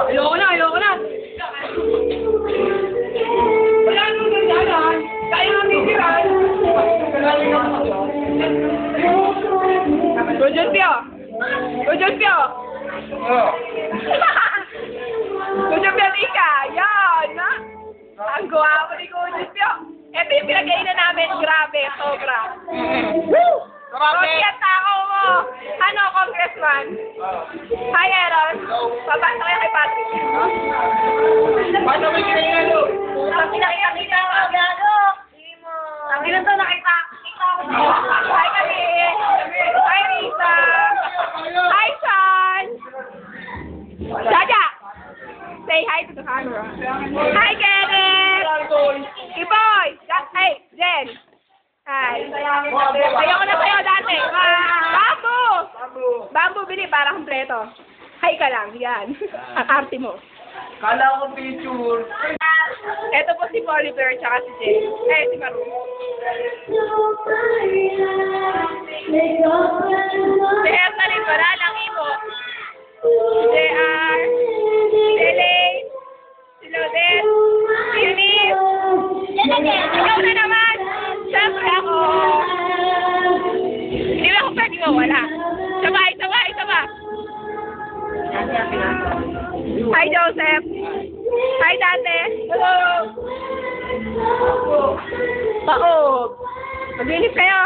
Ayoko na, ayoko na. Wala nung nandalan. Kaya nga titiran. Roger Pio. Roger Pio. Roger Pio, tika. Yan. Ang guwapo ni Roger Pio. Ito yung pinagkainan namin. Grabe, sobra. Woo! Roger, ang tao mo. Ano, congressman? Hi, Aaron. Papasok kayo kay Patrick. Paano may kinain ano? Ang pinakita ko, gano. Ang ginanto nakita. Hi, kami. Hi, Risa. Hi, Sean. Jaja. Say hi to the camera. Hi, Kenneth. Iboy. Hey, Jen. Hi. Ayoko na sa'yo dati. Bambu. Bambu, bili para kompleto. Hi ka lang. Yan. Ang arte mo. Kala ko picture. Ito po si Oliver tsaka si Jay. Si Maru. Si Evelyn, wala lang imo. Si JR. Si Elaine. Si Lodet. Si Eunice. Ikaw na naman. Siyempre ako. Hindi mo ako pwede mawala. Sabay. Hi, Joseph. Hi, Dante. Hello. Paog. Maglinis kayo.